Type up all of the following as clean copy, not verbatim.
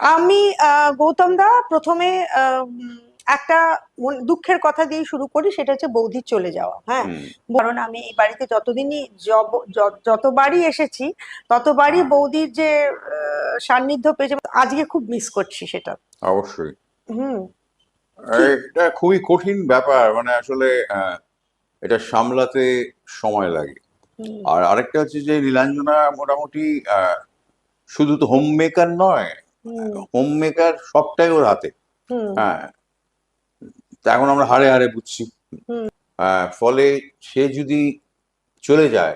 আমি গৌতম দা প্রথমে একটা দুঃখের কথা দিয়ে শুরু করি, সেটা হচ্ছে বৌদির চলে যাওয়া। হ্যাঁ, হুম। কারণ আমি এই বাড়িতে যতদিনই যতবারই এসেছি ততবারই হ্যাঁ, বৌদির যে সান্নিধ্য পেয়েছে, আজকে খুব মিস করছি সেটা। অবশ্যই। হুম। কি? এটা খুবই কঠিন ব্যাপার, মানে আসলে এটা সামলাতে সময় লাগে। হুম। আর আরেকটা হচ্ছে যে নীলাঞ্জনা মোটামুটি আহ, শুধু তো হোম মেকার নয়, হুম। হোম মেকার সবটাই ওর হাতে। হুম। হ্যাঁ, তা এখন আমরা হাড়ে হাড়ে বুঝছি। হুম। ফলে সে যদি চলে যায়,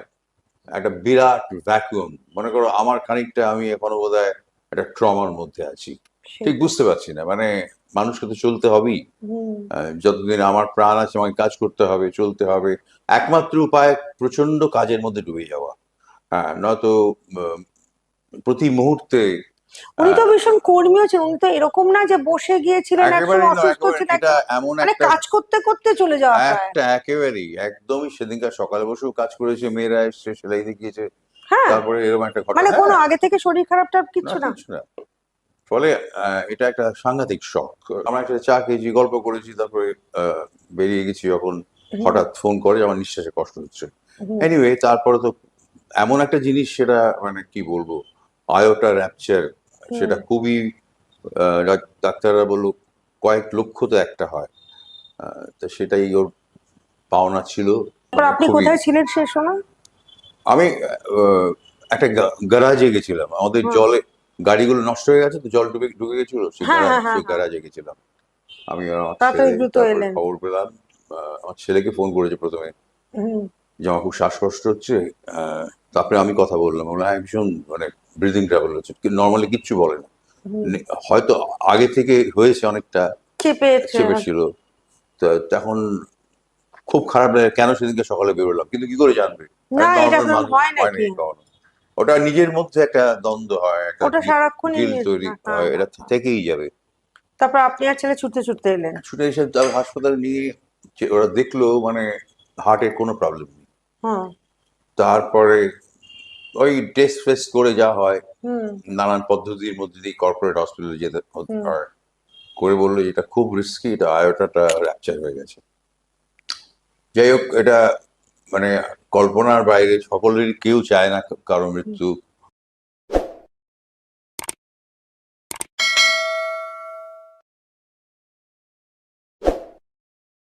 একটা বিরাট ভ্যাকুয়াম, মনে করো আমার খানিকটা, আমি এখনো বোধহয় একটা ট্রমার মধ্যে আছি। ঠিক সেটাই। বুঝতে পারছি না, মানে মানুষকে তো চলতে হবেই। হুম। যতদিন আমার প্রাণ আছে আমাকে কাজ করতে হবে, চলতে হবে। একমাত্র উপায় প্রচন্ড কাজের মধ্যে ডুবে যাওয়া। হ্যাঁ, নয়তো আহ, প্রতি মুহূর্তে উনি তো আহ, ভীষণ কর্মীও ছিলেন, উনি তো এরকম না যে বসে গিয়েছিলেন, একসময় একেবারেই নয়, অসুস্থ একেবারে ছিলেন এটা একদম, এমন মানে একটা কাজ করতে করতে চলে যাওয়া প্রায়। একটা একেবারেই একদমই সেদিনকার সকালে বসেও কাজ করেছে, মেয়েরা এসছে সেলাই দেখিয়েছে, হ্যাঁ, তারপরে এরকম একটা মানে ঘটনা। কোনো হ্যাঁ, আগে থেকে শরীর খারাপটা না কিচ্ছু না। কিছু না। ফলে এটা একটা সাংঘাতিক শখ। আমরা একটা চা খেয়েছি, গল্প করেছি, তারপরে বেরিয়ে গেছি যখন হুম। হঠাৎ ফোন করে যে আমার নিঃশ্বাসে কষ্ট হচ্ছে। হুম। এনিওয়ে, তারপরে তো এমন একটা জিনিস, সেটা মানে কি বলবো, আয়োটা র্যাপচার, হুম। সেটা খুবই ডাক্তাররা বললো কয়েক লক্ষ তো একটা হয়। তো সেটাই ওর পাওনা ছিল। তারপর আপনি খুবই, কোথায় ছিলেন সে সময়? আমি একটা গ্যারাজে গেছিলাম, আমাদের হুম। জলে গাড়িগুলো নষ্ট হয়ে গেছে তো, জল ঢুকে ঢুকে গেছিল, সেই হ্যাঁ, হ্যাঁ, হ্যাঁ, সেই হ্যাঁ। গ্যারাজে গেছিলাম আমি আর আমার তাড়াতাড়ি ছেলে। দ্রুত তারপরে এলেন। খবর পেলাম, আমার ছেলেকে ফোন করেছে প্রথমে হুম। যে আমার খুব শ্বাসকষ্ট হচ্ছে। তারপরে আমি কথা বললাম, বললাম হ্যাঁ ভীষণ, মানে ব্রিদিং ট্রাবল হচ্ছে, নর্মালি কিচ্ছু বলে না। হুম। হয়তো আগে থেকে হয়েছে, অনেকটা চেপেছে হয়তো। চেপেছিল। তো তখন খুব খারাপ লাগে, কেন সেদিনকে সকালে বেরোলাম, কিন্তু কি করে জানবে, না, একটা এটা নর্মাল তো মানুষ হয় হয় নাকি? নাকি কখনো। ওটা নিজের মধ্যে একটা দ্বন্দ্ব হয়, একটা ওটা সারাক্ষণই গিল তৈরি হ্যাঁ, হ্যাঁ, হয়, এটা হ্যাঁ, হ্যাঁ। থেকেই যাবে। তারপর আপনি আর ছেলে ছুটতে ছুটতে এলেন? ছুটে এসে তার হাসপাতালে নিয়ে, ওরা দেখলো মানে হার্টের কোনো প্রবলেম নেই। হুম। তারপরে ওই টেস্ট ফেস্ট করে যা হয়, হুম। নানান পদ্ধতির মধ্যে দিয়ে কর্পোরেট হসপিটালে যেতে হুম। হয়, করে বললো এটা খুব রিস্কি, এটা আয়োটাটা র্যাপচার হয়ে গেছে। যাই হোক, এটা মানে কল্পনার বাইরে, সকলেরই, কেউ চায় না কারো হুম। মৃত্যু।